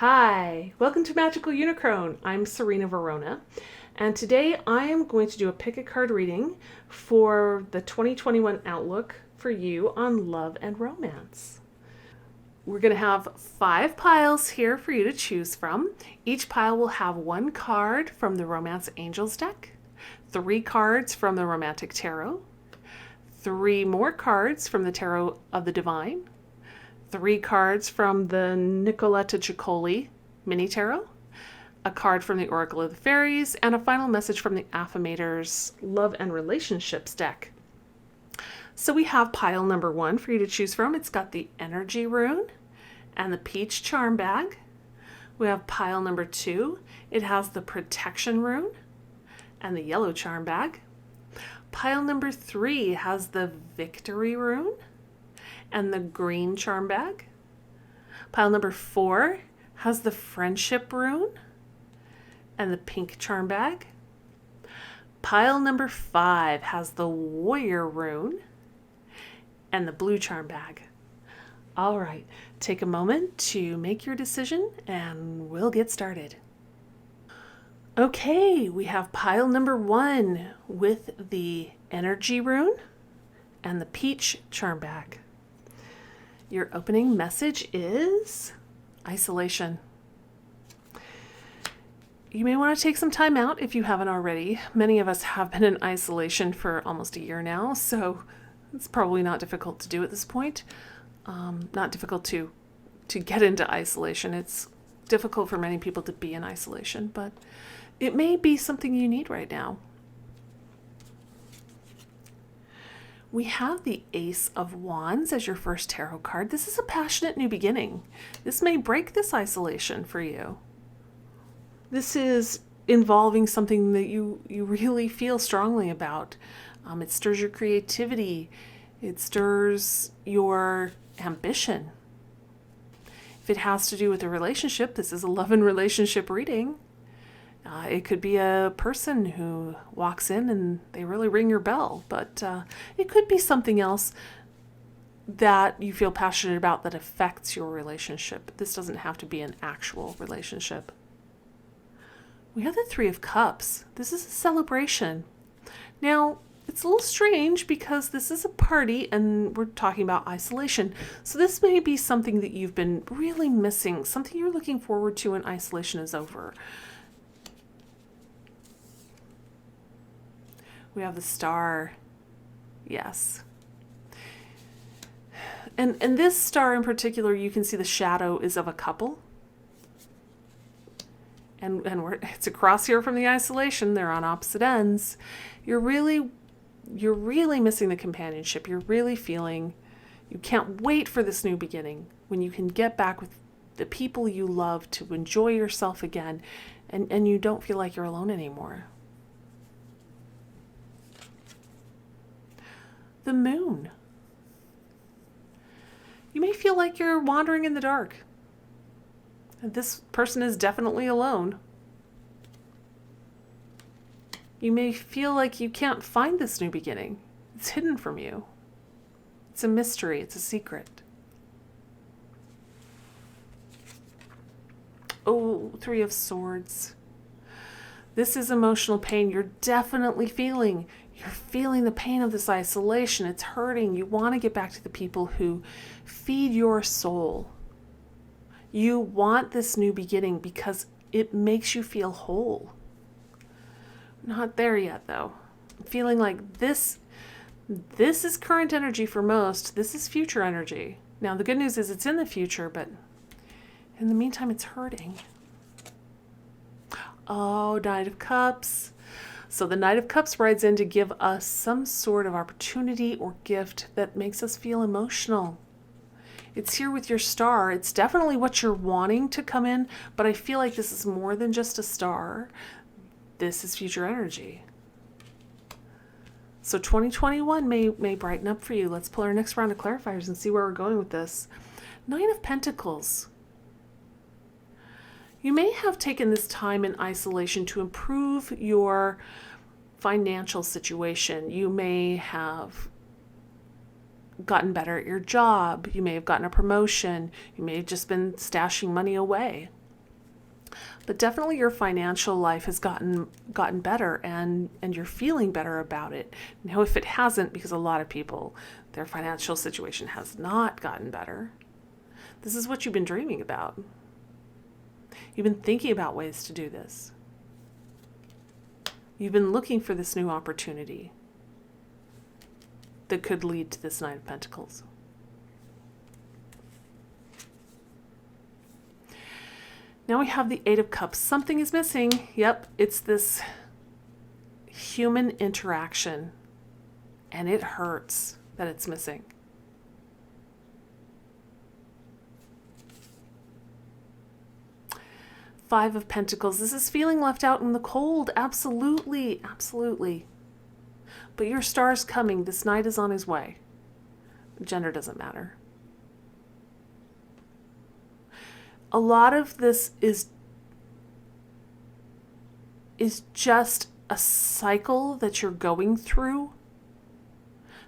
Hi, welcome to Magical Unicron. I'm Serena Verona, and today I am going to do a pick a card reading for the 2021 outlook for you on love and romance. We're going to have 5 piles here for you to choose from. Each pile will have 1 card from the Romance Angels deck, 3 cards from the Romantic Tarot, 3 more cards from the Tarot of the Divine, 3 cards from the Nicoletta Ciccoli mini tarot, a card from the Oracle of the Fairies, and a final message from the Affirmators Love and Relationships deck. So we have pile number 1 for you to choose from. It's got the Energy Rune and the Peach Charm Bag. We have pile number 2. It has the Protection Rune and the Yellow Charm Bag. Pile number 3 has the Victory Rune and the Green Charm Bag. Pile number 4 has the Friendship Rune and the Pink Charm Bag. Pile number 5 has the Warrior Rune and the Blue Charm Bag. All right, take a moment to make your decision and we'll get started. Okay, we have pile number 1 with the Energy Rune and the Peach Charm Bag. Your opening message is isolation. You may want to take some time out if you haven't already. Many of us have been in isolation for almost a year now, so it's probably not difficult to do at this point. Not difficult to get into isolation. It's difficult for many people to be in isolation, but it may be something you need right now. We have the Ace of Wands as your first tarot card. This is a passionate new beginning. This may break this isolation for you. This is involving something that you really feel strongly about. It stirs your creativity. It stirs your ambition. If it has to do with a relationship, this is a love and relationship reading. It could be a person who walks in and they really ring your bell, but it could be something else that you feel passionate about that affects your relationship. This doesn't have to be an actual relationship. We have the 3 of Cups. This is a celebration. Now, it's a little strange because this is a party and we're talking about isolation. So this may be something that you've been really missing, something you're looking forward to when isolation is over. We have the Star. Yes. And this star in particular, you can see the shadow is of a couple. And it's across here from the isolation. They're on opposite ends. You're really missing the companionship. You're really feeling you can't wait for this new beginning when you can get back with the people you love to enjoy yourself again and you don't feel like you're alone anymore. The Moon. You may feel like you're wandering in the dark. This person is definitely alone. You may feel like you can't find this new beginning. It's hidden from you. It's a mystery. It's a secret. Oh, 3 of Swords. This is emotional pain you're definitely feeling. You're feeling the pain of this isolation. It's hurting. You want to get back to the people who feed your soul. You want this new beginning because it makes you feel whole. Not there yet, though. I'm feeling like this is current energy for most. This is future energy. Now, the good news is it's in the future, but in the meantime, it's hurting. Oh, Knight of Cups. So the Knight of Cups rides in to give us some sort of opportunity or gift that makes us feel emotional. It's here with your star. It's definitely what you're wanting to come in, but I feel like this is more than just a star. This is future energy. So 2021 may brighten up for you. Let's pull our next round of clarifiers and see where we're going with this. 9 of Pentacles. You may have taken this time in isolation to improve your financial situation. You may have gotten better at your job. You may have gotten a promotion. You may have just been stashing money away. But definitely your financial life has gotten better, and you're feeling better about it. Now, if it hasn't, because a lot of people, their financial situation has not gotten better, this is what you've been dreaming about. You've been thinking about ways to do this. You've been looking for this new opportunity that could lead to this Nine of Pentacles. Now we have the Eight of Cups. Something is missing. Yep, it's this human interaction, and it hurts that it's missing. Five of Pentacles. This is feeling left out in the cold. Absolutely, absolutely. But your star's coming. This knight is on his way. Gender doesn't matter. A lot of this is just a cycle that you're going through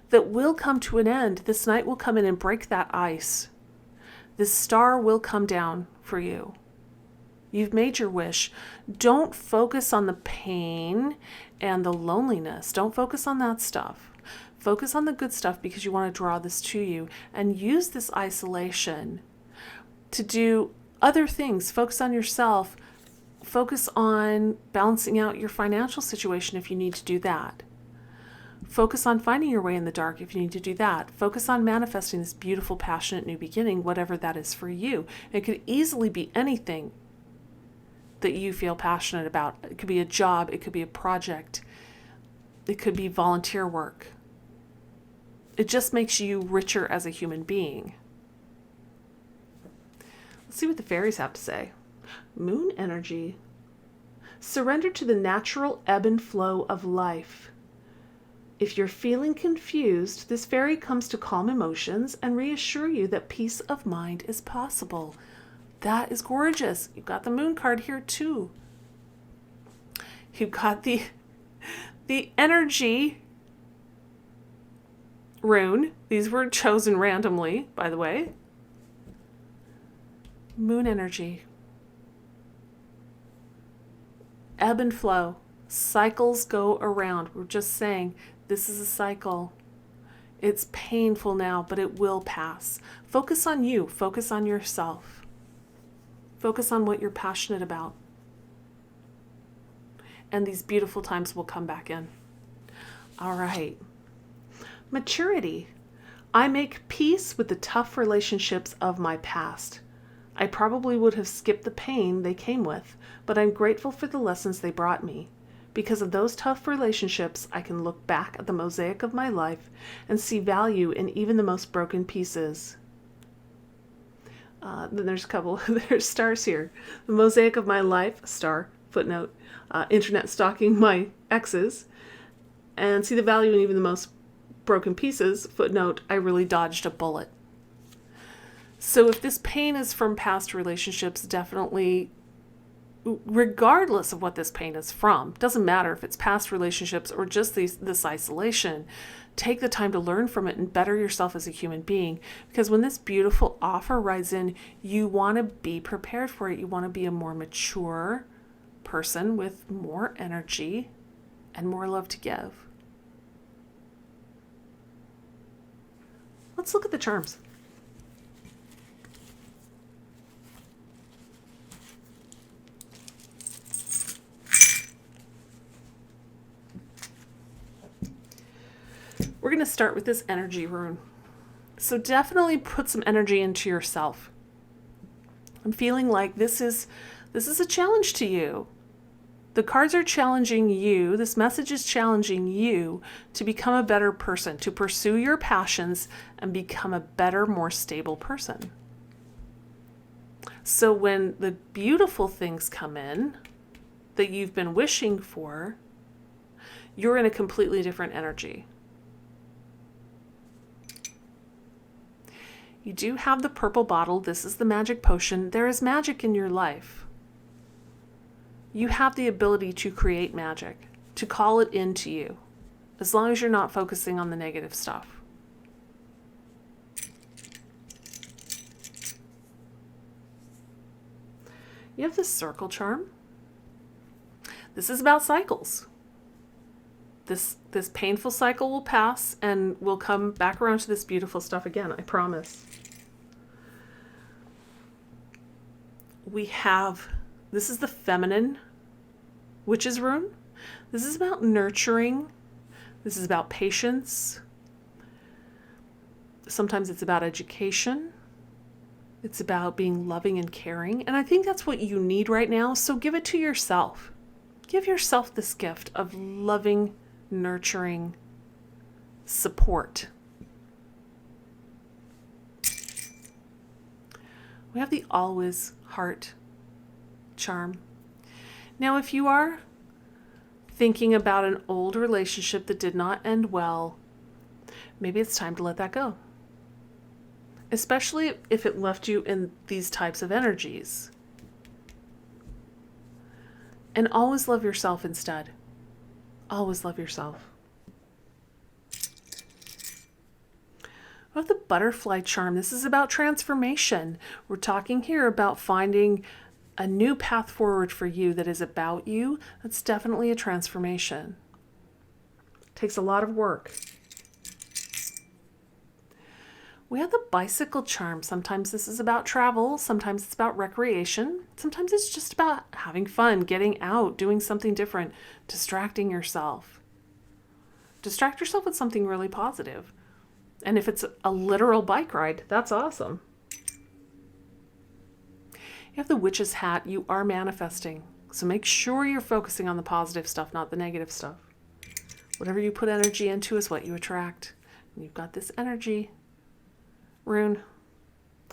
that will come to an end. This knight will come in and break that ice. This star will come down for you. You've made your wish. Don't focus on the pain and the loneliness. Don't focus on that stuff. Focus on the good stuff, because you want to draw this to you, and use this isolation to do other things. Focus on yourself. Focus on balancing out your financial situation if you need to do that. Focus on finding your way in the dark if you need to do that. Focus on manifesting this beautiful, passionate new beginning, whatever that is for you. It could easily be anything that you feel passionate about. It could be a job. It could be a project. It could be volunteer work. It just makes you richer as a human being. Let's see what the fairies have to say. Moon energy. Surrender to the natural ebb and flow of life. If you're feeling confused, this fairy comes to calm emotions and reassure you that peace of mind is possible. That is gorgeous. You've got the moon card here too. You've got the energy rune. These were chosen randomly, by the way. Moon energy. Ebb and flow. Cycles go around. We're just saying this is a cycle. It's painful now, but it will pass. Focus on you. Focus on yourself. Focus on what you're passionate about. And these beautiful times will come back in. All right. Maturity. I make peace with the tough relationships of my past. I probably would have skipped the pain they came with, but I'm grateful for the lessons they brought me. Because of those tough relationships, I can look back at the mosaic of my life and see value in even the most broken pieces. Then there's a couple, there's stars here. The mosaic of my life, star, footnote, internet stalking my exes, and see the value in even the most broken pieces, footnote, I really dodged a bullet. So if this pain is from past relationships, definitely, regardless of what this pain is from, doesn't matter if it's past relationships or just this isolation, take the time to learn from it and better yourself as a human being. Because when this beautiful offer rides in, you want to be prepared for it. You want to be a more mature person with more energy and more love to give. Let's look at the charms. We're going to start with this energy rune. So definitely put some energy into yourself. I'm feeling like this is a challenge to you. The cards are challenging you. This message is challenging you to become a better person, to pursue your passions and become a better, more stable person. So when the beautiful things come in that you've been wishing for, you're in a completely different energy. You do have the purple bottle. This is the magic potion. There is magic in your life. You have the ability to create magic, to call it into you, as long as you're not focusing on the negative stuff. You have the circle charm. This is about cycles. This painful cycle will pass and we'll come back around to this beautiful stuff again, I promise. We have, this is the feminine witch's rune. This is about nurturing. This is about patience. Sometimes it's about education. It's about being loving and caring. And I think that's what you need right now. So give it to yourself. Give yourself this gift of loving, nurturing support. We have the always heart charm. Now, if you are thinking about an old relationship that did not end well, maybe it's time to let that go. Especially if it left you in these types of energies. And always love yourself instead. Always love yourself. We have the butterfly charm. This is about transformation. We're talking here about finding a new path forward for you that is about you. That's definitely a transformation. It takes a lot of work. We have the bicycle charm. Sometimes this is about travel. Sometimes it's about recreation. Sometimes it's just about having fun, getting out, doing something different, distracting yourself. Distract yourself with something really positive. And if it's a literal bike ride, that's awesome. You have the witch's hat. You are manifesting. So make sure you're focusing on the positive stuff, not the negative stuff. Whatever you put energy into is what you attract. And you've got this energy rune.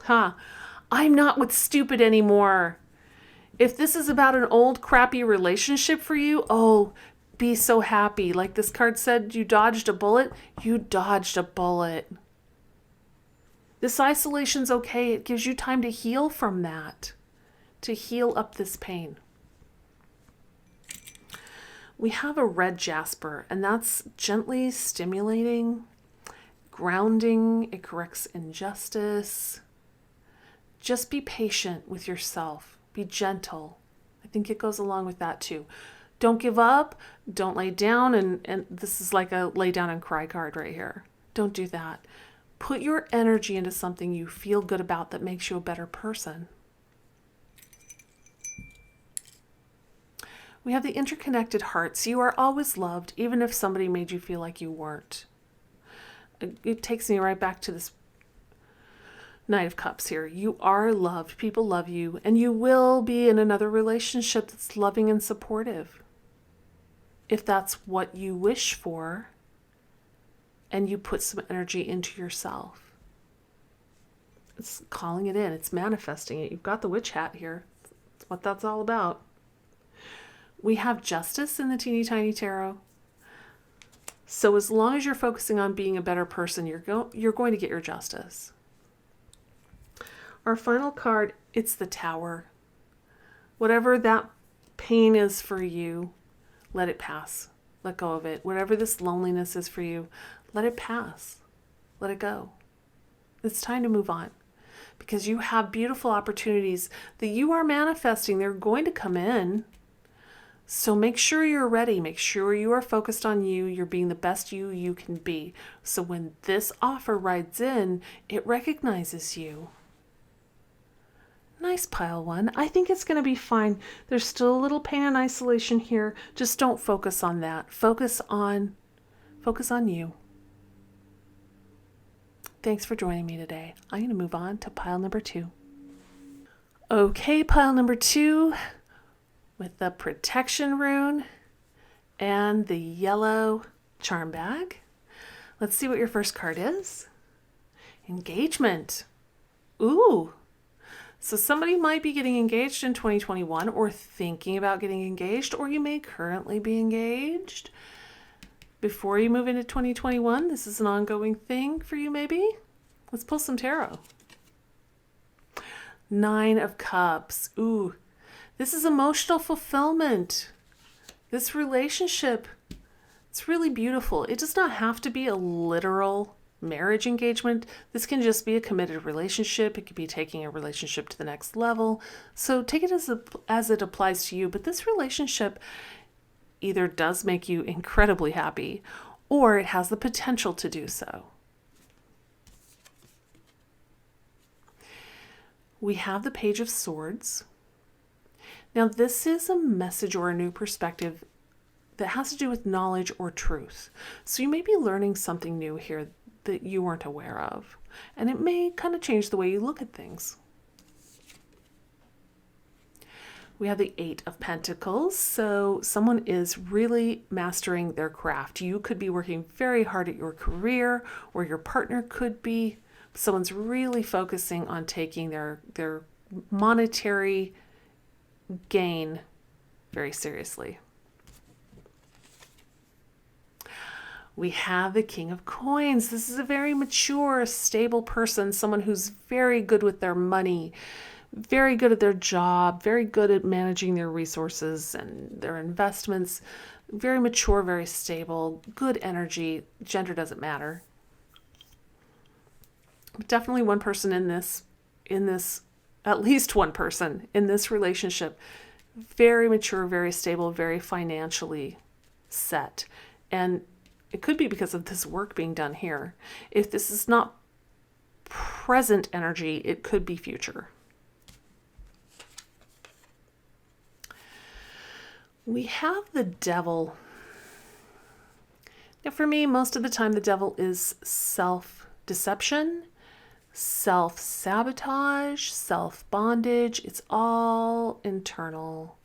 I'm not with stupid anymore. If this is about an old crappy relationship for you, oh, be so happy. Like this card said, you dodged a bullet. You dodged a bullet. This isolation's okay. It gives you time to heal from that, to heal up this pain. We have a red jasper, and that's gently stimulating, grounding. It corrects injustice. Just be patient with yourself. Be gentle. I think it goes along with that too. Don't give up. Don't lay down. And this is like a lay down and cry card right here. Don't do that. Put your energy into something you feel good about that makes you a better person. We have the interconnected hearts. You are always loved, even if somebody made you feel like you weren't. It takes me right back to this Knight of Cups here. You are loved. People love you. And you will be in another relationship that's loving and supportive. If that's what you wish for, and you put some energy into yourself. It's calling it in. It's manifesting it. You've got the witch hat here. That's what that's all about. We have justice in the Teeny Tiny Tarot. So as long as you're focusing on being a better person, you're going to get your justice. Our final card, it's the Tower. Whatever that pain is for you, let it pass. Let go of it. Whatever this loneliness is for you, let it pass. Let it go. It's time to move on. Because you have beautiful opportunities that you are manifesting. They're going to come in. So make sure you're ready. Make sure you are focused on you. You're being the best you can be. So when this offer rides in, it recognizes you. Nice pile one. I think it's going to be fine. There's still a little pain and isolation here. Just don't focus on that. Focus on you. Thanks for joining me today. I'm going to move on to pile number 2. Okay, pile number 2 with the protection rune and the yellow charm bag. Let's see what your first card is. Engagement. Ooh. So somebody might be getting engaged in 2021 or thinking about getting engaged, or you may currently be engaged. Before you move into 2021, this is an ongoing thing for you maybe. Let's pull some tarot. 9 of Cups. Ooh, this is emotional fulfillment. This relationship, it's really beautiful. It does not have to be a literal marriage engagement. This can just be a committed relationship. It could be taking a relationship to the next level. So take it as it applies to you. But this relationship either does make you incredibly happy or it has the potential to do so. We have the Page of Swords. Now, this is a message or a new perspective that has to do with knowledge or truth. So you may be learning something new here that you weren't aware of, and it may kind of change the way you look at things. We have the Eight of Pentacles. So someone is really mastering their craft. You could be working very hard at your career, or your partner could be. Someone's really focusing on taking their monetary gain very seriously. We have the King of Coins. This is a very mature, stable person, someone who's very good with their money, very good at their job, very good at managing their resources and their investments, very mature, very stable, good energy. Gender doesn't matter. But definitely one person in this, at least one person in this relationship, very mature, very stable, very financially set. And it could be because of this work being done here. If this is not present energy, it could be future. We have the Devil. Now, for me, most of the time, the Devil is self-deception, self-sabotage, self-bondage. It's all internal.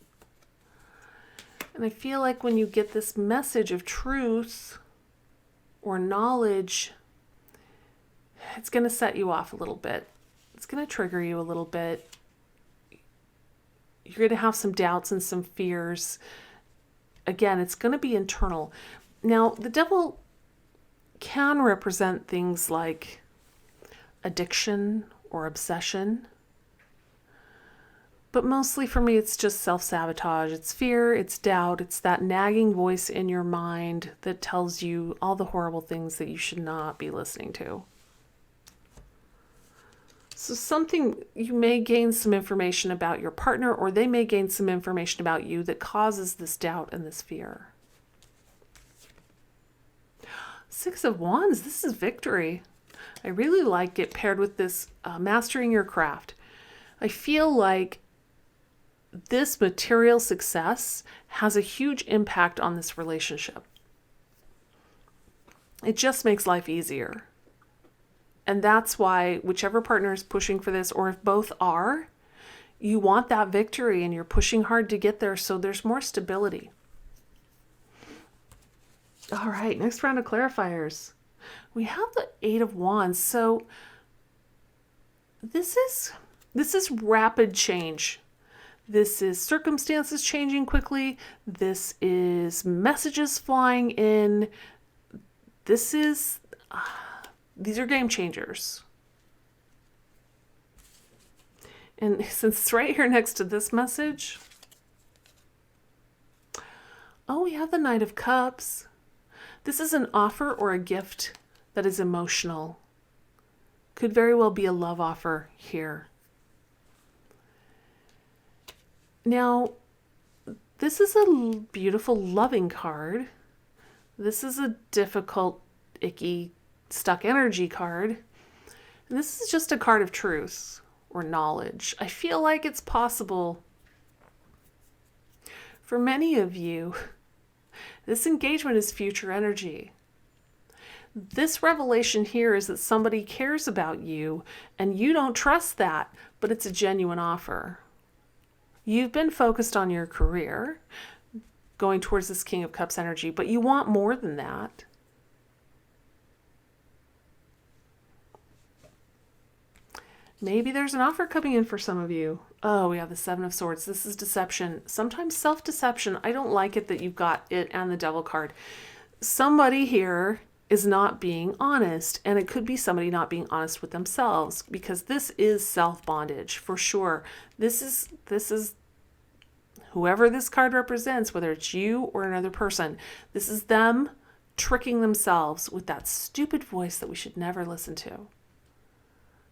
And I feel like when you get this message of truth or knowledge, it's going to set you off a little bit. It's going to trigger you a little bit. You're going to have some doubts and some fears. Again, it's going to be internal. Now, the Devil can represent things like addiction or obsession. But mostly for me, it's just self-sabotage. It's fear, it's doubt, it's that nagging voice in your mind that tells you all the horrible things that you should not be listening to. So you may gain some information about your partner, or they may gain some information about you that causes this doubt and this fear. Six of Wands, this is victory. I really like it paired with this mastering your craft. I feel like this material success has a huge impact on this relationship. It just makes life easier. And that's why whichever partner is pushing for this, or if both are, you want that victory and you're pushing hard to get there so there's more stability. All right, next round of clarifiers. We have the Eight of Wands. So this is rapid change. This is circumstances changing quickly. This is messages flying in. These are game changers. And since it's right here next to this message, we have the Knight of Cups. This is an offer or a gift that is emotional. Could very well be a love offer here. Now, this is a beautiful loving card. This is a difficult, icky, stuck energy card. And this is just a card of truth or knowledge. I feel like it's possible for many of you, this engagement is future energy. This revelation here is that somebody cares about you and you don't trust that, but it's a genuine offer. You've been focused on your career, going towards this King of Cups energy, but you want more than that. Maybe there's an offer coming in for some of you. Oh, we have the Seven of Swords. This is deception. Sometimes self-deception. I don't like it that you've got it and the Devil card. Somebody here is not being honest, and it could be somebody not being honest with themselves, because this is self-bondage for sure. This is whoever this card represents, whether it's you or another person. This is them tricking themselves with that stupid voice that we should never listen to.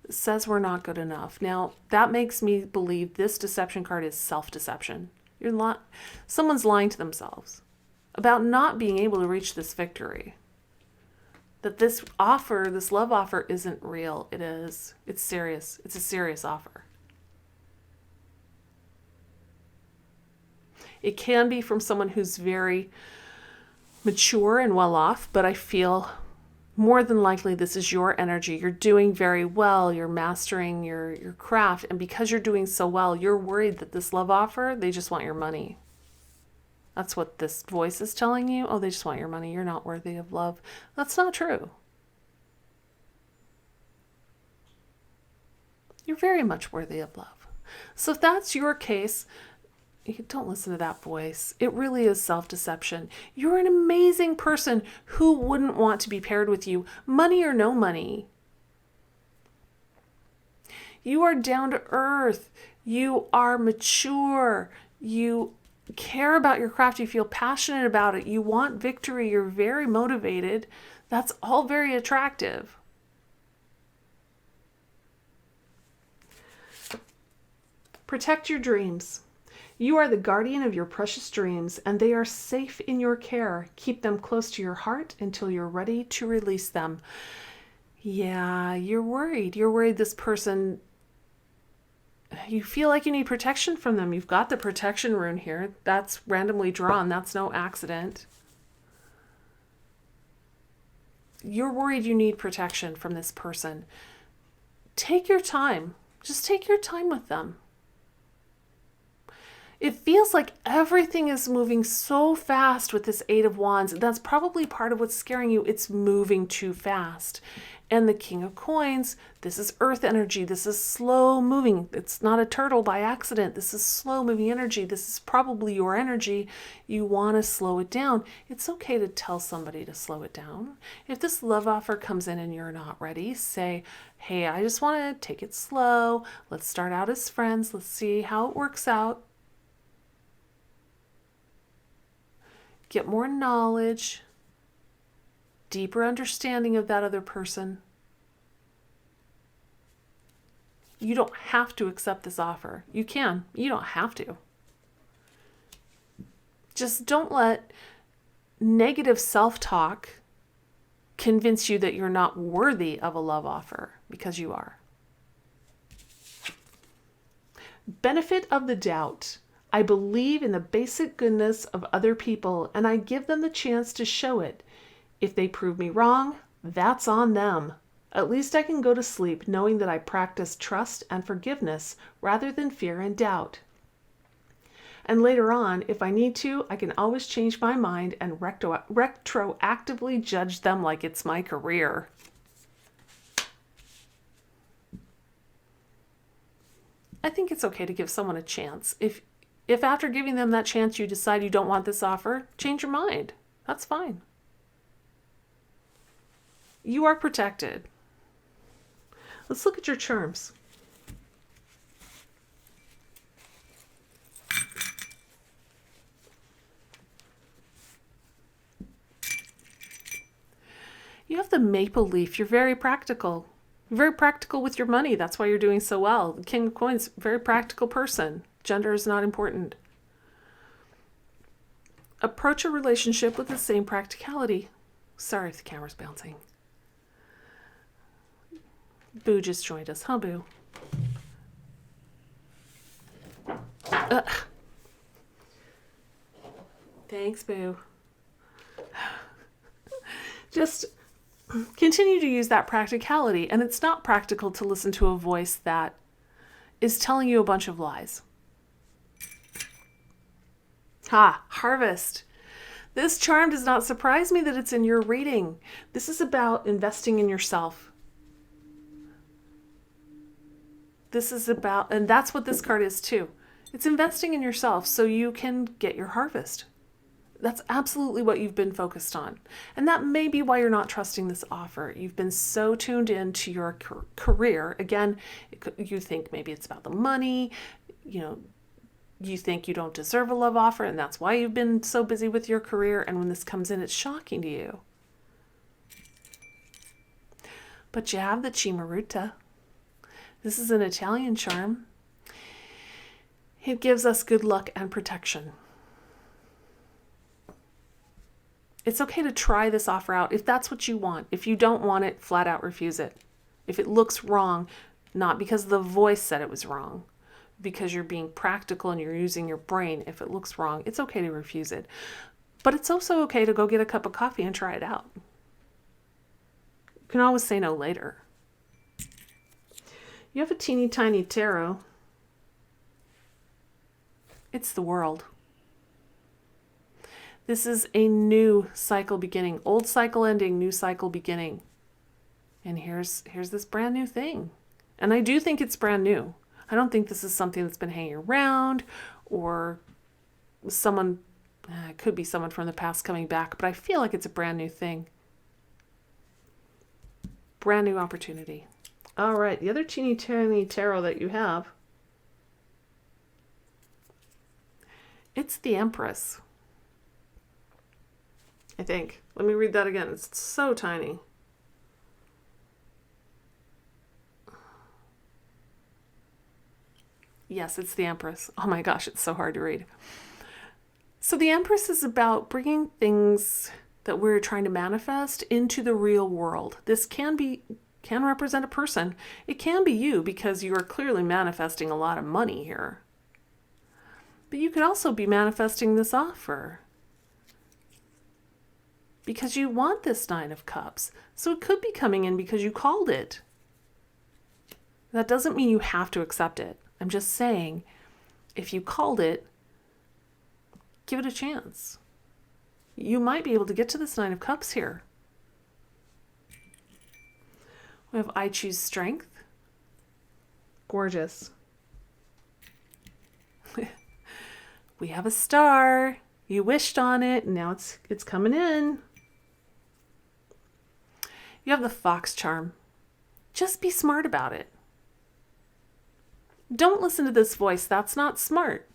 It says we're not good enough. Now, that makes me believe this deception card is self-deception. Someone's lying to themselves about not being able to reach this victory. That this offer, this love offer, isn't real. It is. It's serious. It's a serious offer. It can be from someone who's very mature and well off, but I feel more than likely this is your energy. You're doing very well. You're mastering your craft. And because you're doing so well, you're worried that this love offer, they just want your money. That's what this voice is telling you. Oh, they just want your money. You're not worthy of love. That's not true. You're very much worthy of love. So if that's your case, you don't listen to that voice. It really is self-deception. You're an amazing person. Who wouldn't want to be paired with you, money or no money? You are down to earth. You are mature. You care about your craft. You feel passionate about it. You want victory. You're very motivated. That's all very attractive. Protect your dreams. You are the guardian of your precious dreams, and they are safe in your care. Keep them close to your heart until you're ready to release them. Yeah, you're worried. You're worried this person, you feel like you need protection from them. You've got the protection rune here. That's randomly drawn. That's no accident. You're worried you need protection from this person. Take your time. Just take your time with them. It feels like everything is moving so fast with this Eight of Wands. That's probably part of what's scaring you. It's moving too fast. And the King of Coins, this is earth energy. This is slow moving. It's not a turtle by accident. This is slow moving energy. This is probably your energy. You want to slow it down. It's okay to tell somebody to slow it down. If this love offer comes in and you're not ready, say, hey, I just want to take it slow. Let's start out as friends. Let's see how it works out. Get more knowledge, deeper understanding of that other person. You don't have to accept this offer. You can. You don't have to. Just don't let negative self-talk convince you that you're not worthy of a love offer, because you are. Benefit of the doubt. I believe in the basic goodness of other people, and I give them the chance to show it. If they prove me wrong, that's on them. At least I can go to sleep knowing that I practice trust and forgiveness rather than fear and doubt. And later on, if I need to, I can always change my mind and retroactively judge them like it's my career. I think it's okay to give someone a chance. If after giving them that chance you decide you don't want this offer, change your mind. That's fine. You are protected. Let's look at your charms. You have the maple leaf. You're very practical. You're very practical with your money. That's why you're doing so well. The King of Coins, very practical person. Gender is not important. Approach a relationship with the same practicality. Sorry if the camera's bouncing. Boo just joined us, huh, Boo? Thanks, Boo. Just continue to use that practicality. And it's not practical to listen to a voice that is telling you a bunch of lies. Harvest. This charm does not surprise me that it's in your reading. This is about investing in yourself. This is about, and that's what this card is too. It's investing in yourself so you can get your harvest. That's absolutely what you've been focused on. And that may be why you're not trusting this offer. You've been so tuned into your career. Again, you think maybe it's about the money, you think you don't deserve a love offer, and that's why you've been so busy with your career. And when this comes in, it's shocking to you. But you have the Cimaruta. This is an Italian charm. It gives us good luck and protection. It's okay to try this offer out if that's what you want. If you don't want it, flat out refuse it. If it looks wrong, not because the voice said it was wrong, because you're being practical and you're using your brain, if it looks wrong, it's okay to refuse it. But it's also okay to go get a cup of coffee and try it out. You can always say no later. You have a teeny tiny tarot. It's the World. This is a new cycle beginning. Old cycle ending, new cycle beginning. And here's this brand new thing. And I do think it's brand new. I don't think this is something that's been hanging around or someone, it could be someone from the past coming back, but I feel like it's a brand new thing. Brand new opportunity. All right, the other teeny tiny tarot that you have, it's the Empress. I think. Let me read that again. It's so tiny. Yes, it's the Empress. Oh my gosh, it's so hard to read. So the Empress is about bringing things that we're trying to manifest into the real world. This can represent a person. It can be you because you are clearly manifesting a lot of money here. But you could also be manifesting this offer because you want this Nine of Cups. So it could be coming in because you called it. That doesn't mean you have to accept it. I'm just saying, if you called it, give it a chance. You might be able to get to this Nine of Cups here. We have I Choose Strength. Gorgeous. We have a star. You wished on it, and now it's coming in. You have the Fox charm. Just be smart about it. Don't listen to this voice. That's not smart.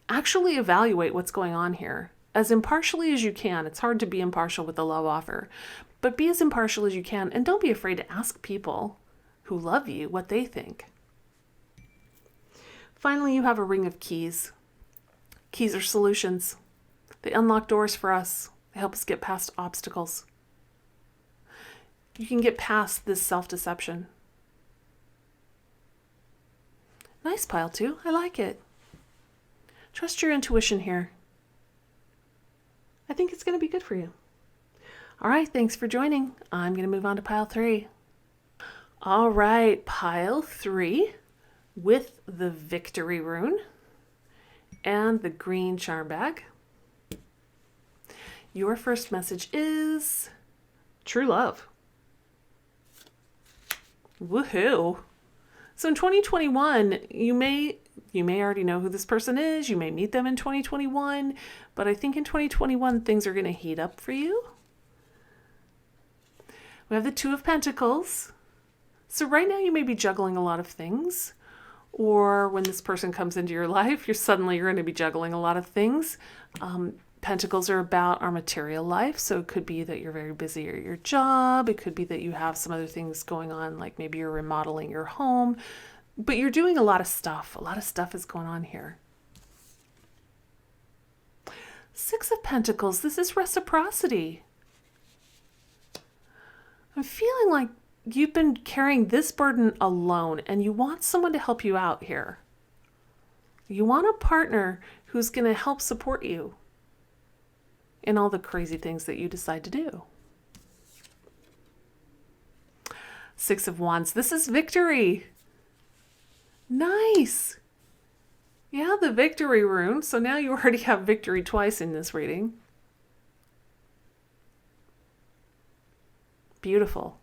Actually evaluate what's going on here as impartially as you can. It's hard to be impartial with a love offer, but be as impartial as you can, and don't be afraid to ask people who love you what they think. Finally, you have a Ring of Keys. Keys are solutions. They unlock doors for us. They help us get past obstacles. You can get past this self-deception. Nice pile too. I like it. Trust your intuition here. I think it's going to be good for you. All right, thanks for joining. I'm going to move on to pile 3. All right, pile 3 with the Victory rune and the green charm bag. Your first message is true love. Woohoo! So in 2021, you may already know who this person is. You may meet them in 2021, but I think in 2021 things are going to heat up for you. We have the Two of Pentacles. So right now you may be juggling a lot of things, or when this person comes into your life, you're going to be juggling a lot of things. Pentacles are about our material life, so it could be that you're very busy at your job. It could be that you have some other things going on, like maybe you're remodeling your home, but you're doing a lot of stuff. A lot of stuff is going on here. Six of Pentacles, this is reciprocity. I'm feeling like you've been carrying this burden alone and you want someone to help you out here. You want a partner who's going to help support you in all the crazy things that you decide to do. Six of Wands, this is victory. Nice. Yeah, the Victory rune. So now you already have victory twice in this reading. Beautiful.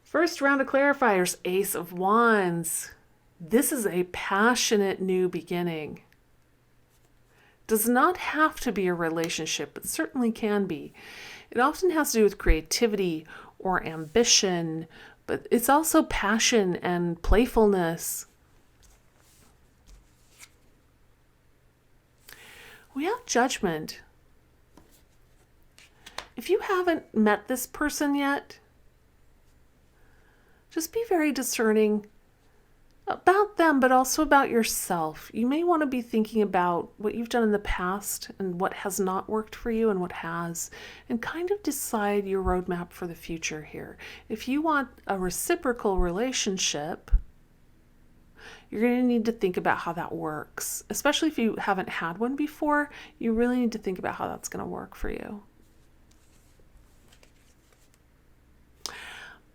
First round of clarifiers, Ace of Wands. This is a passionate new beginning. Does not have to be a relationship, but certainly can be. It often has to do with creativity or ambition, but it's also passion and playfulness. We have Judgment. if you haven't met this person yet, just be very discerning about them, but also about yourself. You may want to be thinking about what you've done in the past and what has not worked for you and what has, and kind of decide your roadmap for the future here. If you want a reciprocal relationship, you're going to need to think about how that works. Especially if you haven't had one before, you really need to think about how that's going to work for you.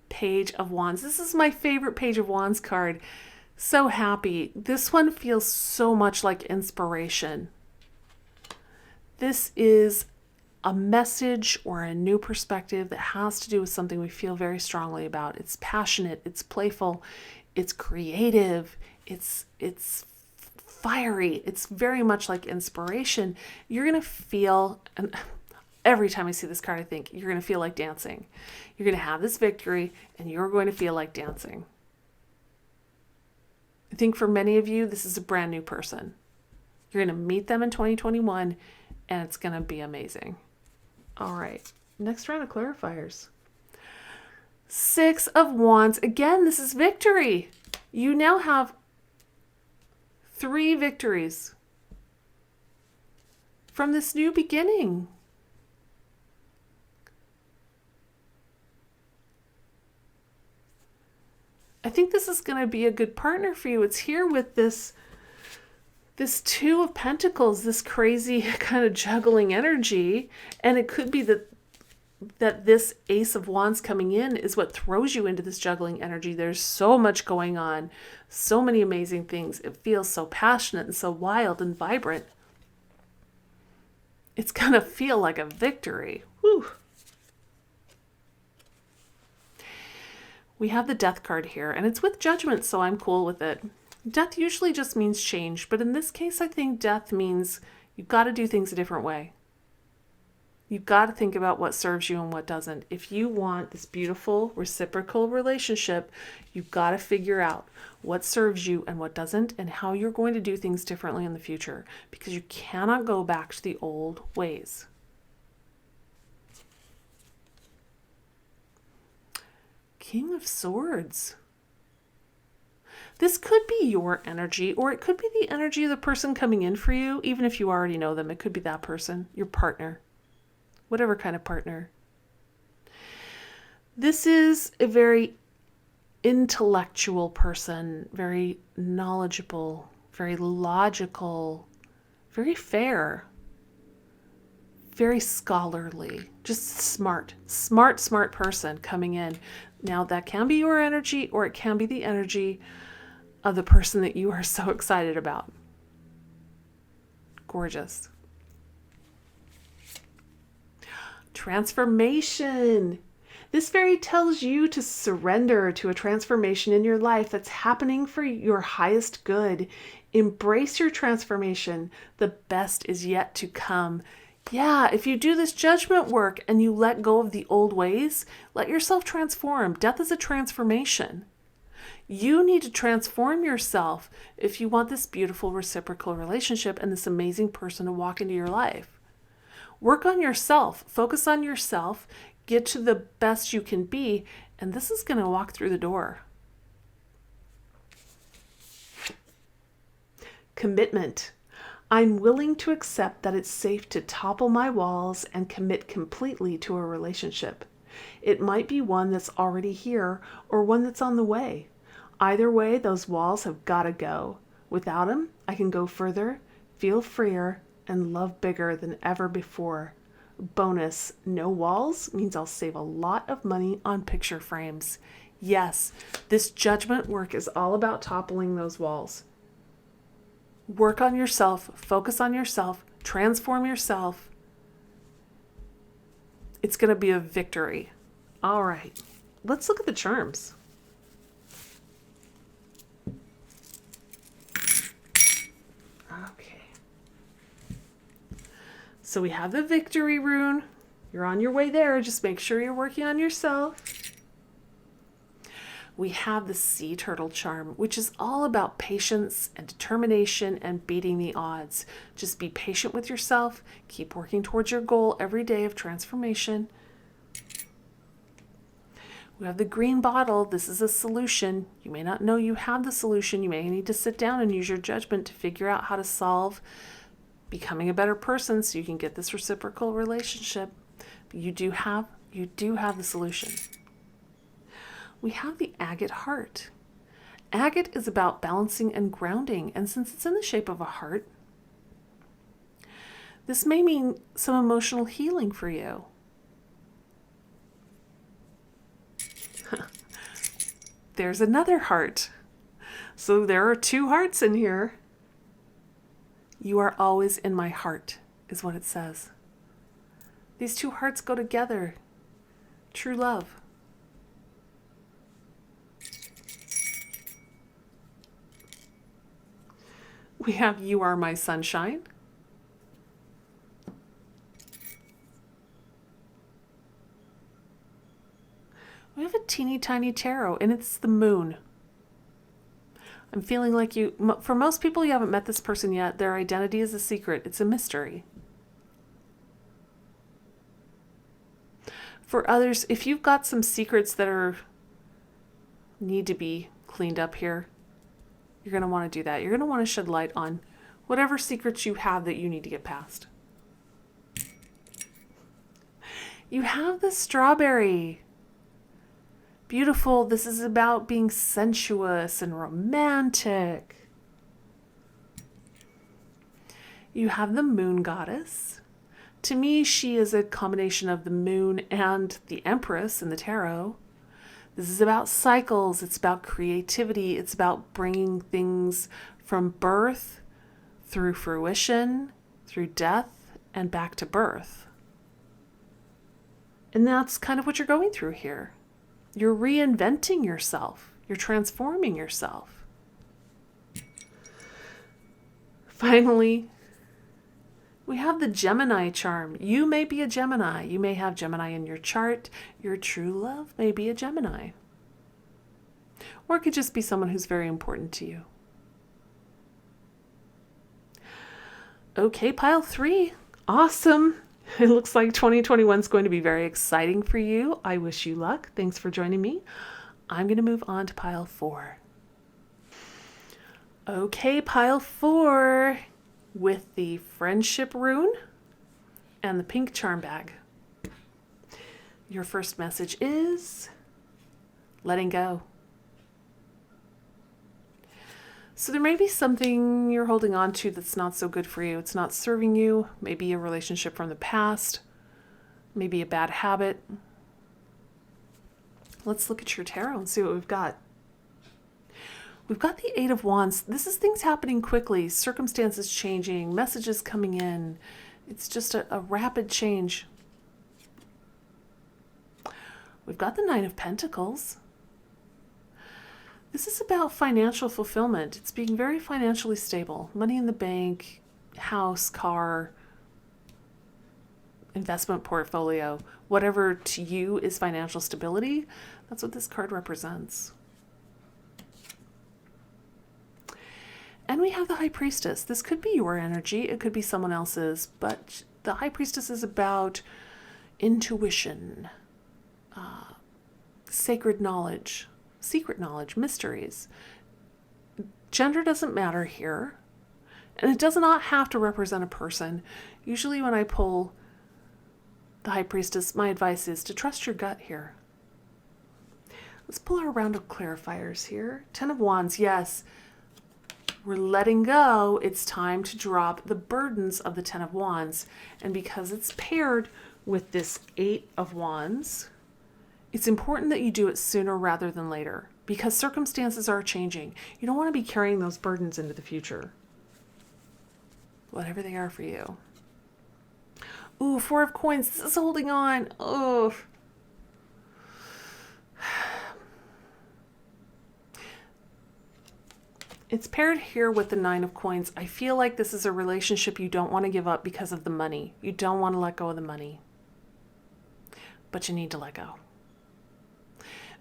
Page of Wands. This is my favorite Page of Wands card. So happy. This one feels so much like inspiration. This is a message or a new perspective that has to do with something we feel very strongly about. It's passionate, it's playful, it's creative, it's fiery. It's very much like inspiration. You're going to feel, and every time I see this card, I think you're going to feel like dancing. You're going to have this victory and you're going to feel like dancing. I think for many of you, this is a brand new person. You're going to meet them in 2021 and it's going to be amazing. All right, next round of clarifiers. 6 of Wands. Again, this is victory. You now have 3 victories from this new beginning. I think this is going to be a good partner for you. It's here with this 2 of Pentacles, this crazy kind of juggling energy. And it could be that this Ace of Wands coming in is what throws you into this juggling energy. There's so much going on, so many amazing things. It feels so passionate and so wild and vibrant. It's going to feel like a victory. Whew. We have the Death card here, and it's with Judgment, so I'm cool with it. Death usually just means change, but in this case, I think death means you've got to do things a different way. You've got to think about what serves you and what doesn't. If you want this beautiful reciprocal relationship, you've got to figure out what serves you and what doesn't, and how you're going to do things differently in the future, because you cannot go back to the old ways. King of Swords. This could be your energy, or it could be the energy of the person coming in for you, even if you already know them. It could be that person, your partner, whatever kind of partner. This is a very intellectual person, very knowledgeable, very logical, very fair, very scholarly, just smart person coming in. Now that can be your energy, or it can be the energy of the person that you are so excited about. Gorgeous. Transformation. This fairy tells you to surrender to a transformation in your life that's happening for your highest good. Embrace your transformation. The best is yet to come. Yeah, if you do this judgment work and you let go of the old ways, let yourself transform. Death is a transformation. You need to transform yourself if you want this beautiful reciprocal relationship and this amazing person to walk into your life. Work on yourself. Focus on yourself. Get to the best you can be, and this is going to walk through the door. Commitment. I'm willing to accept that it's safe to topple my walls and commit completely to a relationship. It might be one that's already here or one that's on the way. Either way, those walls have got to go. Without them, I can go further, feel freer, and love bigger than ever before. Bonus, no walls means I'll save a lot of money on picture frames. Yes, this judgment work is all about toppling those walls. Work on yourself, focus on yourself, transform yourself. It's going to be a victory. All right, let's look at the charms. Okay. So we have the victory rune. You're on your way there. Just make sure you're working on yourself. we have the sea turtle charm, which is all about patience and determination and beating the odds. Just be patient with yourself. Keep working towards your goal every day of transformation. We have the green bottle. This is a solution. You may not know you have the solution. You may need to sit down and use your judgment to figure out how to solve becoming a better person so you can get this reciprocal relationship. But you do have the solution. We have the agate heart. Agate is about balancing and grounding, and since it's in the shape of a heart, this may mean some emotional healing for you. There's another heart. So there are 2 hearts in here. You are always in my heart, is what it says. These 2 hearts go together. True love. We have You Are My Sunshine. We have a teeny tiny tarot, and it's the moon. I'm feeling like for most people, you haven't met this person yet. Their identity is a secret. It's a mystery. For others, if you've got some secrets that need to be cleaned up here, you're going to want to do that. You're going to want to shed light on whatever secrets you have that you need to get past. You have the strawberry. Beautiful. This is about being sensuous and romantic. You have the moon goddess. To me, she is a combination of the moon and the empress in the tarot. This is about cycles. It's about creativity. It's about bringing things from birth through fruition, through death, and back to birth. And that's kind of what you're going through here. You're reinventing yourself. You're transforming yourself. Finally, we have the Gemini charm. You may be a Gemini. You may have Gemini in your chart. Your true love may be a Gemini. Or it could just be someone who's very important to you. Okay, pile 3. Awesome. It looks like 2021 is going to be very exciting for you. I wish you luck. Thanks for joining me. I'm going to move on to pile 4. Okay, pile 4. With the friendship rune and the pink charm bag. Your first message is letting go. So there may be something you're holding on to that's not so good for you. It's not serving you. Maybe a relationship from the past. Maybe a bad habit. Let's look at your tarot and see what we've got. We've got the 8 of Wands. This is things happening quickly, circumstances changing, messages coming in. It's just a rapid change. We've got the 9 of Pentacles. This is about financial fulfillment. It's being very financially stable. Money in the bank, house, car, investment portfolio. Whatever to you is financial stability, that's what this card represents. And we have the High Priestess. This could be your energy. It could be someone else's. But the High Priestess is about intuition, sacred knowledge, secret knowledge, mysteries. Gender doesn't matter here. And it does not have to represent a person. Usually when I pull the High Priestess, my advice is to trust your gut here. Let's pull our round of clarifiers here. 10 of Wands, yes. We're letting go. It's time to drop the burdens of the 10 of Wands. And because it's paired with this 8 of Wands, it's important that you do it sooner rather than later because circumstances are changing. You don't want to be carrying those burdens into the future, whatever they are for you. Ooh, 4 of Coins. This is holding on. Oh. It's paired here with the 9 of Coins. I feel like this is a relationship you don't want to give up because of the money. You don't want to let go of the money. But you need to let go.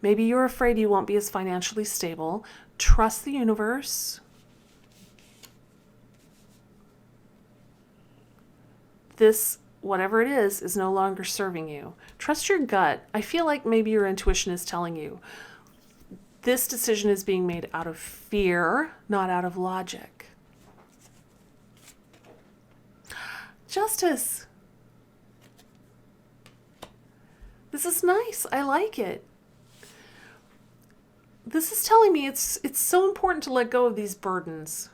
Maybe you're afraid you won't be as financially stable. Trust the universe. This, whatever it is no longer serving you. Trust your gut. I feel like maybe your intuition is telling you this decision is being made out of fear, not out of logic. Justice. This is nice. I like it. This is telling me it's so important to let go of these burdens.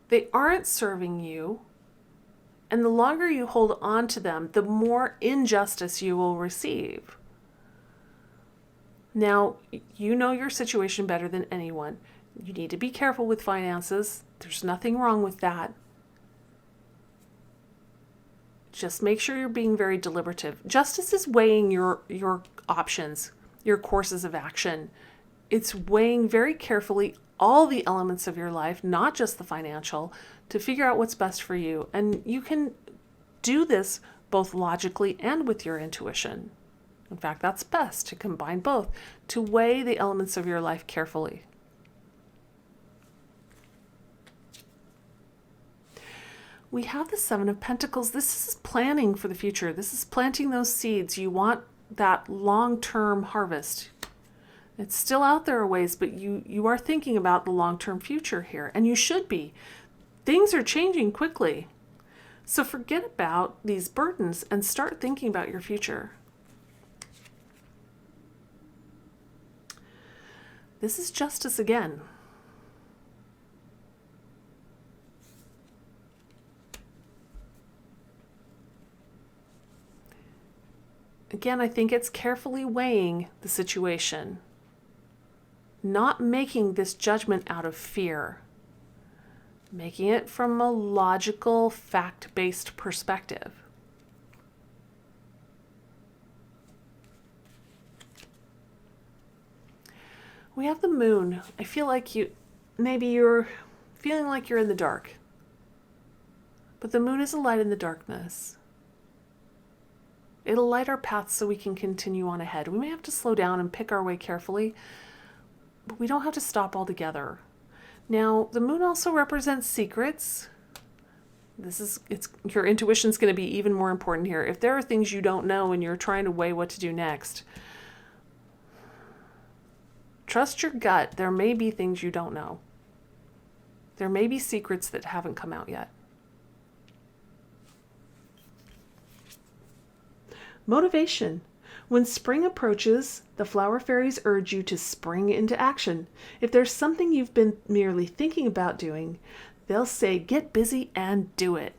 They aren't serving you. And the longer you hold on to them, the more injustice you will receive. Now, you know your situation better than anyone. You need to be careful with finances. There's nothing wrong with that. Just make sure you're being very deliberative. Justice is weighing your options, your courses of action. It's weighing very carefully all the elements of your life, not just the financial, to figure out what's best for you. And you can do this both logically and with your intuition. In fact, that's best to combine both, to weigh the elements of your life carefully. We have the Seven of Pentacles. This is planning for the future. This is planting those seeds. You want that long-term harvest. It's still out there a ways, but you are thinking about the long-term future here, and you should be. Things are changing quickly. So forget about these burdens and start thinking about your future. This is justice again. Again, I think it's carefully weighing the situation, not making this judgment out of fear, making it from a logical, fact-based perspective. We have the moon. I feel like maybe you're feeling like you're in the dark, but the moon is a light in the darkness. It'll light our path so we can continue on ahead. We may have to slow down and pick our way carefully, but we don't have to stop altogether. Now, the moon also represents secrets. Your intuition's going to be even more important here. If there are things you don't know and you're trying to weigh what to do next, trust your gut. There may be things you don't know. There may be secrets that haven't come out yet. Motivation. When spring approaches, the flower fairies urge you to spring into action. If there's something you've been merely thinking about doing, they'll say, get busy and do it.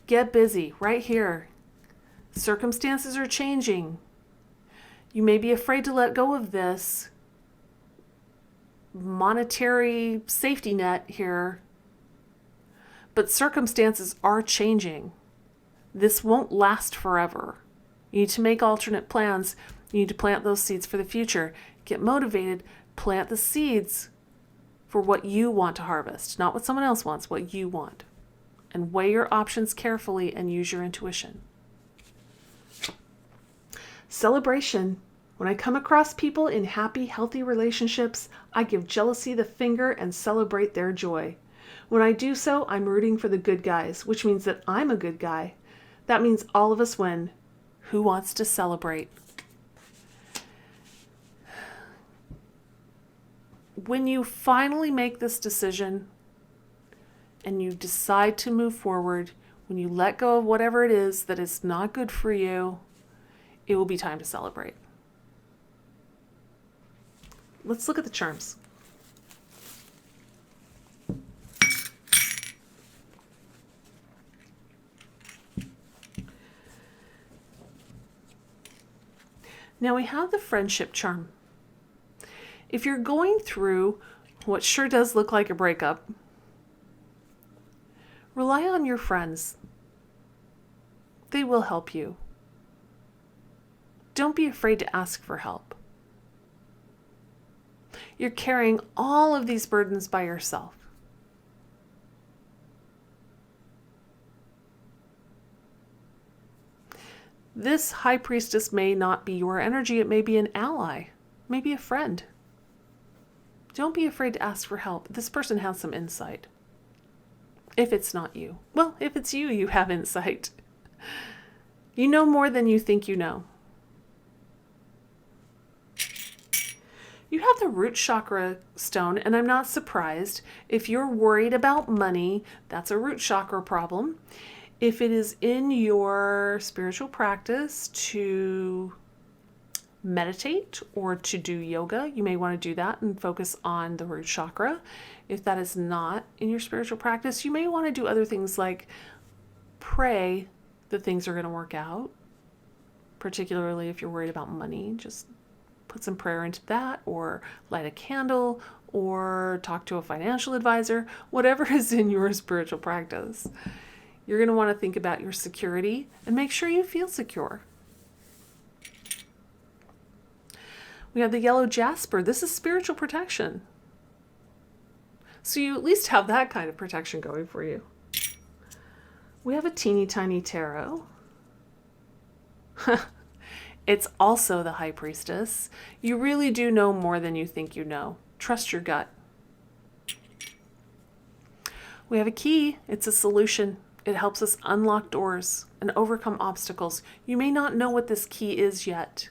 Get busy right here. Circumstances are changing. You may be afraid to let go of this monetary safety net here, but circumstances are changing. This won't last forever. You need to make alternate plans. You need to plant those seeds for the future. Get motivated. Plant the seeds for what you want to harvest, not what someone else wants, what you want. And weigh your options carefully and use your intuition. Celebration. When I come across people in happy, healthy relationships, I give jealousy the finger and celebrate their joy. When I do so, I'm rooting for the good guys, which means that I'm a good guy. That means all of us win. Who wants to celebrate? When you finally make this decision and you decide to move forward, when you let go of whatever it is that is not good for you, it will be time to celebrate. Let's look at the charms. Now we have the friendship charm. If you're going through what sure does look like a breakup, rely on your friends. They will help you. Don't be afraid to ask for help. You're carrying all of these burdens by yourself. This high priestess may not be your energy. It may be an ally, maybe a friend. Don't be afraid to ask for help. This person has some insight. If it's not you. Well, if it's you, you have insight. You know more than you think you know. You have the root chakra stone, and I'm not surprised. If you're worried about money, that's a root chakra problem. If it is in your spiritual practice to meditate or to do yoga, you may want to do that and focus on the root chakra. If that is not in your spiritual practice, you may want to do other things like pray that things are going to work out, particularly if you're worried about money. Just put some prayer into that, or light a candle, or talk to a financial advisor, whatever is in your spiritual practice. You're going to want to think about your security and make sure you feel secure. We have the yellow jasper. This is spiritual protection. So you at least have that kind of protection going for you. We have a teeny tiny tarot. It's also the high priestess. You really do know more than you think you know. Trust your gut. We have a key. It's a solution. It helps us unlock doors and overcome obstacles. You may not know what this key is yet,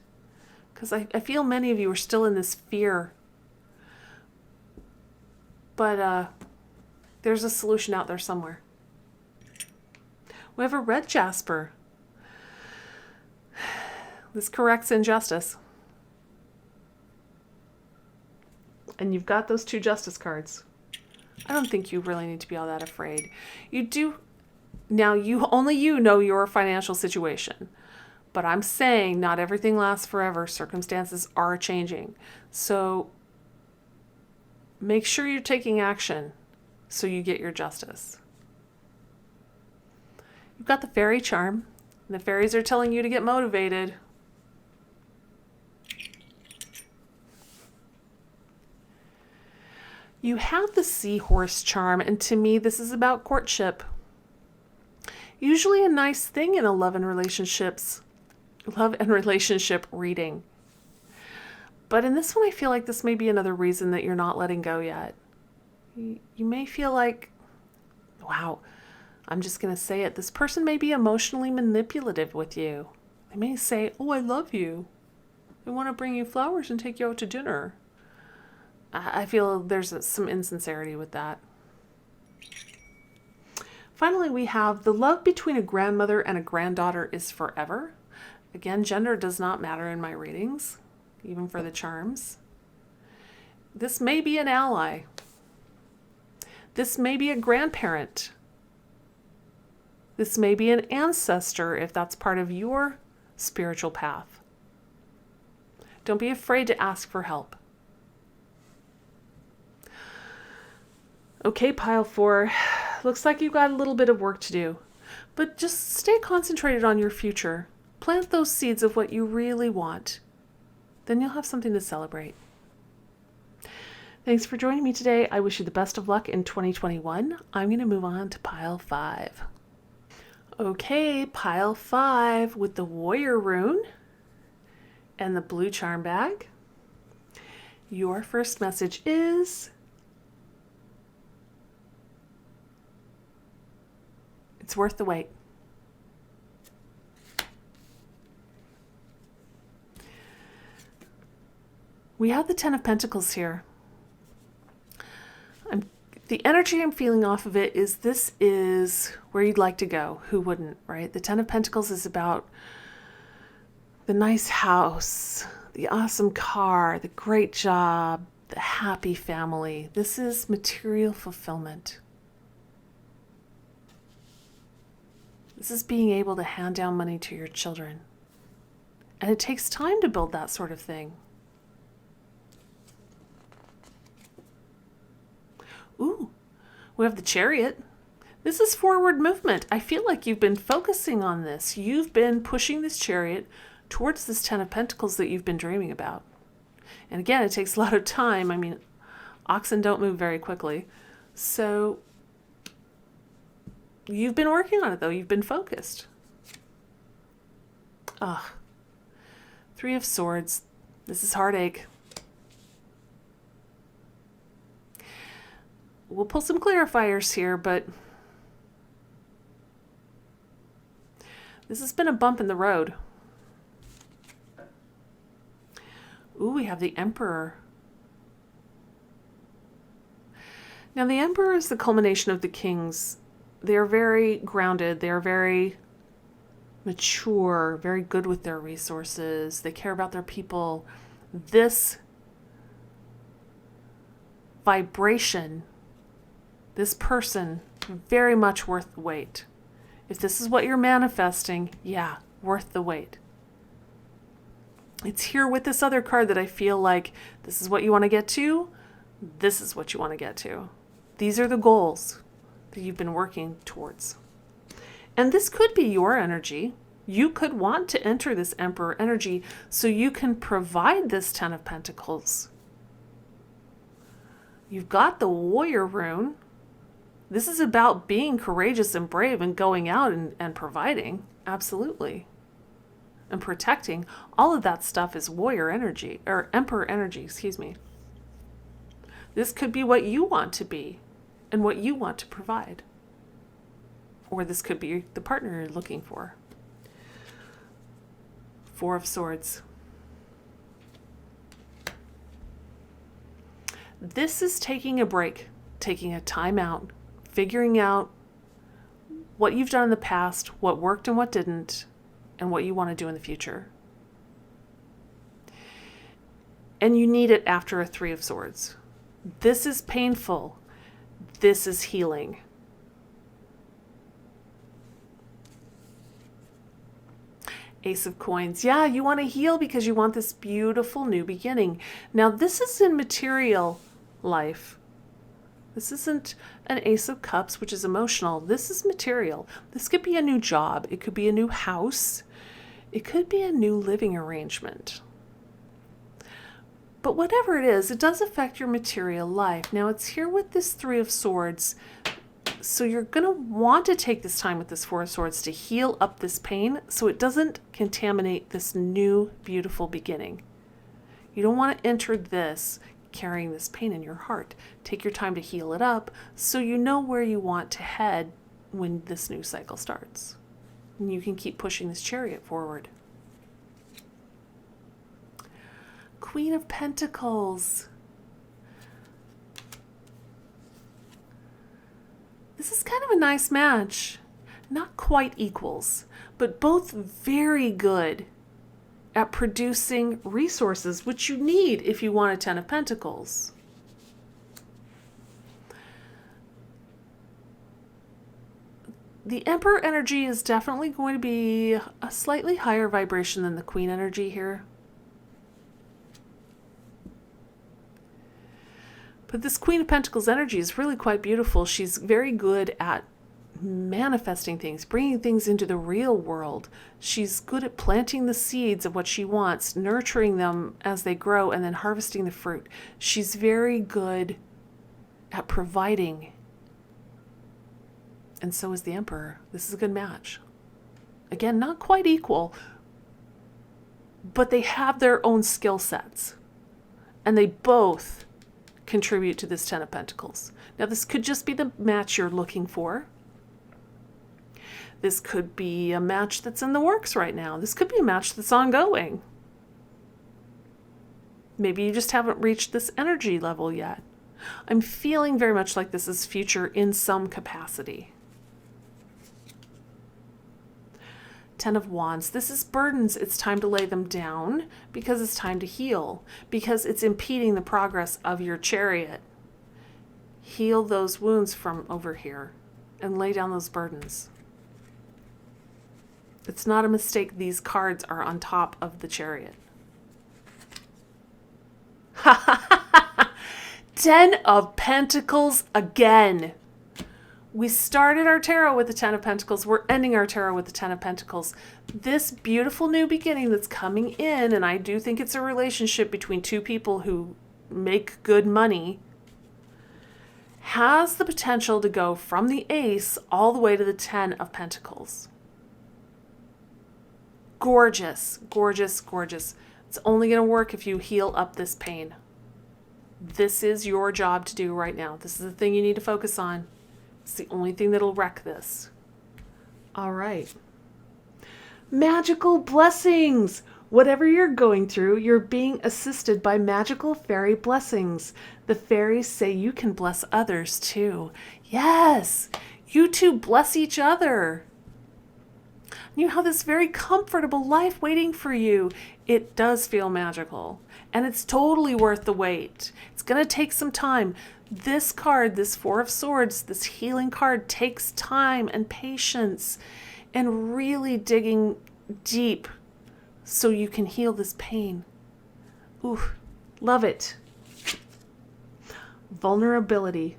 because I feel many of you are still in this fear. But there's a solution out there somewhere. We have a red jasper. This corrects injustice. And you've got those 2 justice cards. I don't think you really need to be all that afraid. You do. Now, only you know your financial situation. But I'm saying not everything lasts forever. Circumstances are changing. So make sure you're taking action so you get your justice. You've got the fairy charm. And the fairies are telling you to get motivated. You have the seahorse charm, and to me, this is about courtship. Usually a nice thing in a love and relationship reading. But in this one, I feel like this may be another reason that you're not letting go yet. You may feel like, wow, I'm just going to say it. This person may be emotionally manipulative with you. They may say, oh, I love you. I want to bring you flowers and take you out to dinner. I feel there's some insincerity with that. Finally, we have the love between a grandmother and a granddaughter is forever. Again, gender does not matter in my readings, even for the charms. This may be an ally. This may be a grandparent. This may be an ancestor if that's part of your spiritual path. Don't be afraid to ask for help. Okay, pile 4. Looks like you've got a little bit of work to do, but just stay concentrated on your future. Plant those seeds of what you really want. Then you'll have something to celebrate. Thanks for joining me today. I wish you the best of luck in 2021. I'm going to move on to pile 5. Okay, pile 5 with the warrior rune and the blue charm bag. Your first message is, it's worth the wait. We have the 10 of Pentacles here. The energy I'm feeling off of it is this is where you'd like to go. Who wouldn't, right? The 10 of Pentacles is about the nice house, the awesome car, the great job, the happy family. This is material fulfillment. This is being able to hand down money to your children. And it takes time to build that sort of thing. Ooh, we have the Chariot. This is forward movement. I feel like you've been focusing on this. You've been pushing this Chariot towards this 10 of Pentacles that you've been dreaming about. And again, it takes a lot of time. I mean, oxen don't move very quickly. So you've been working on it, though. You've been focused. Ugh. Three of Swords. This is heartache. We'll pull some clarifiers here, but this has been a bump in the road. Ooh, we have the Emperor. Now, the Emperor is the culmination of the kings. They are very grounded. They are very mature, very good with their resources. They care about their people. This vibration, this person, very much worth the wait. If this is what you're manifesting, yeah, worth the wait. It's here with this other card that I feel like this is what you want to get to. This is what you want to get to. These are the goals that you've been working towards. And this could be your energy. You could want to enter this Emperor energy so you can provide this Ten of Pentacles. You've got the Warrior rune. This is about being courageous and brave and going out and providing. Absolutely. And protecting. All of that stuff is Warrior energy, or Emperor energy, excuse me. This could be what you want to be and what you want to provide. Or this could be the partner you're looking for. Four of Swords. This is taking a break, taking a time out, figuring out what you've done in the past, what worked and what didn't, and what you want to do in the future. And you need it after a Three of Swords. This is painful. This is healing. Ace of Coins. Yeah, you want to heal because you want this beautiful new beginning. Now, this is in material life. This isn't an Ace of Cups, which is emotional. This is material. This could be a new job. It could be a new house. It could be a new living arrangement. But whatever it is, it does affect your material life. Now, it's here with this Three of Swords. So you're going to want to take this time with this Four of Swords to heal up this pain so it doesn't contaminate this new, beautiful beginning. You don't want to enter this carrying this pain in your heart. Take your time to heal it up so you know where you want to head when this new cycle starts. And you can keep pushing this chariot forward. Queen of Pentacles. This is kind of a nice match. Not quite equals, but both very good at producing resources, which you need if you want a Ten of Pentacles. The Emperor energy is definitely going to be a slightly higher vibration than the Queen energy here. But this Queen of Pentacles energy is really quite beautiful. She's very good at manifesting things, bringing things into the real world. She's good at planting the seeds of what she wants, nurturing them as they grow, and then harvesting the fruit. She's very good at providing. And so is the Emperor. This is a good match. Again, not quite equal, but they have their own skill sets. And they both contribute to this Ten of Pentacles. Now, this could just be the match you're looking for. This could be a match that's in the works right now. This could be a match that's ongoing. Maybe you just haven't reached this energy level yet. I'm feeling very much like this is future in some capacity. Ten of Wands. This is burdens. It's time to lay them down because it's time to heal, because it's impeding the progress of your chariot. Heal those wounds from over here and lay down those burdens. It's not a mistake these cards are on top of the chariot. Ten of Pentacles again. We started our tarot with the Ten of Pentacles. We're ending our tarot with the Ten of Pentacles. This beautiful new beginning that's coming in, and I do think it's a relationship between two people who make good money, has the potential to go from the Ace all the way to the Ten of Pentacles. Gorgeous, gorgeous, gorgeous. It's only going to work if you heal up this pain. This is your job to do right now. This is the thing you need to focus on. It's the only thing that'll wreck this. All right. Magical blessings. Whatever you're going through, you're being assisted by magical fairy blessings. The fairies say you can bless others too. Yes, you two bless each other. You have this very comfortable life waiting for you. It does feel magical, and it's totally worth the wait. It's going to take some time. This card, this Four of Swords, this healing card, takes time and patience and really digging deep so you can heal this pain. Ooh, love it. Vulnerability.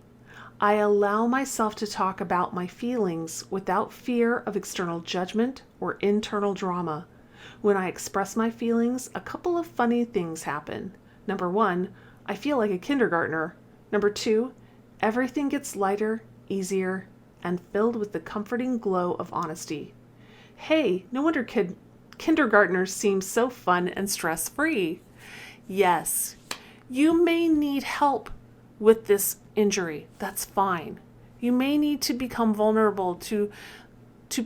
I allow myself to talk about my feelings without fear of external judgment or internal drama. When I express my feelings, a couple of funny things happen. Number 1, I feel like a kindergartner. Number 2, everything gets lighter, easier, and filled with the comforting glow of honesty. Hey, no wonder kindergartners seem so fun and stress-free. Yes, you may need help with this injury. That's fine. You may need to become vulnerable to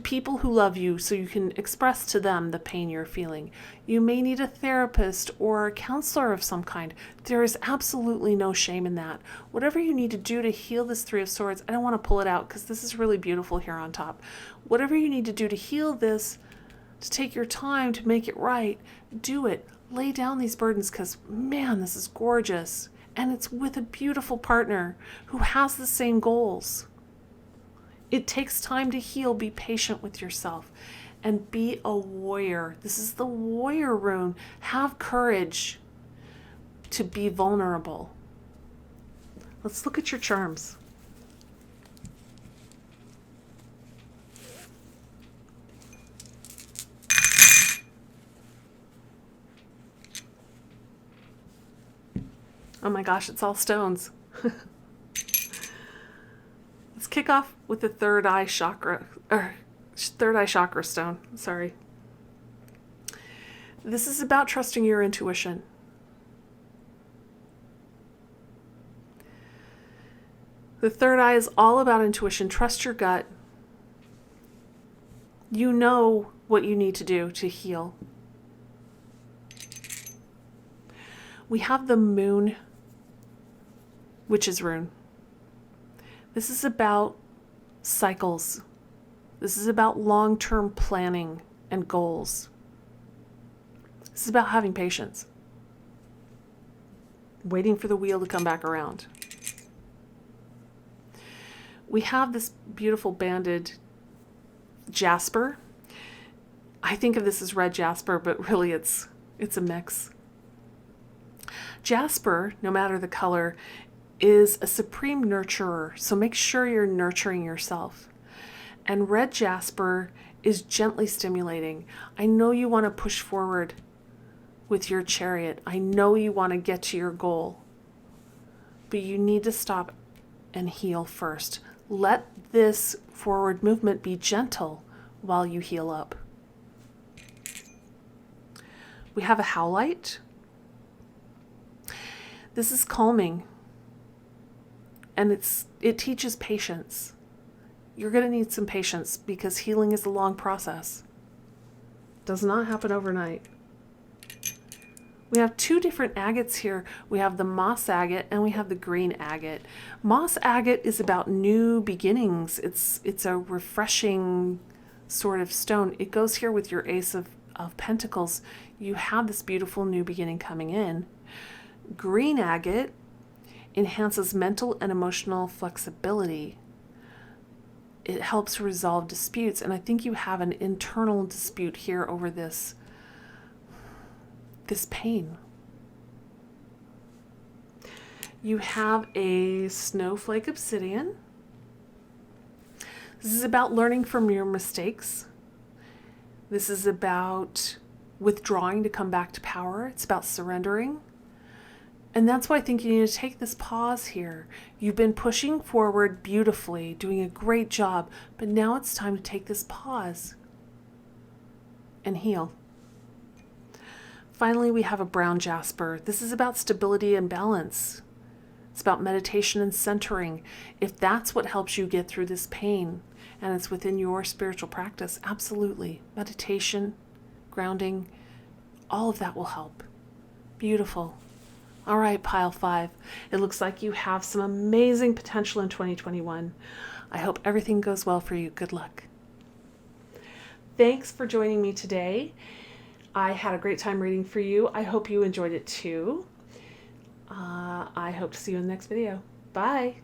people who love you so you can express to them the pain you're feeling. You may need a therapist or a counselor of some kind. There is absolutely no shame in that. Whatever you need to do to heal this Three of Swords, I don't want to pull it out because this is really beautiful here on top. Whatever you need to do to heal this, to take your time to make it right, do it. Lay down these burdens because, man, this is gorgeous. And it's with a beautiful partner who has the same goals. It takes time to heal. Be patient with yourself and be a warrior. This is the warrior rune. Have courage to be vulnerable. Let's look at your charms. Oh my gosh, it's all stones. Let's kick off with the third eye chakra stone. Sorry. This is about trusting your intuition. The third eye is all about intuition. Trust your gut. You know what you need to do to heal. We have the moon witch's rune. This is about cycles. This is about long-term planning and goals. This is about having patience. Waiting for the wheel to come back around. We have this beautiful banded jasper. I think of this as red jasper, but really it's a mix. Jasper, no matter the color, is a supreme nurturer, so make sure you're nurturing yourself. And red jasper is gently stimulating. I know you want to push forward with your chariot. I know you want to get to your goal, but you need to stop and heal first. Let this forward movement be gentle while you heal up. We have a howlite. This is calming, and it teaches patience. You're going to need some patience because healing is a long process. Does not happen overnight. We have two different agates here. We have the moss agate and we have the green agate. Moss agate is about new beginnings. It's a refreshing sort of stone. It goes here with your Ace of Pentacles. You have this beautiful new beginning coming in. Green agate enhances mental and emotional flexibility. It helps resolve disputes, and I think you have an internal dispute here over this pain. You have a snowflake obsidian. This is about learning from your mistakes. This is about withdrawing to come back to power. It's about surrendering. And that's why I think you need to take this pause here. You've been pushing forward beautifully, doing a great job, but now it's time to take this pause and heal. Finally, we have a brown jasper. This is about stability and balance. It's about meditation and centering. If that's what helps you get through this pain and it's within your spiritual practice, absolutely. Meditation, grounding, all of that will help. Beautiful. All right, pile 5. It looks like you have some amazing potential in 2021. I hope everything goes well for you. Good luck. Thanks for joining me today. I had a great time reading for you. I hope you enjoyed it too. I hope to see you in the next video. Bye.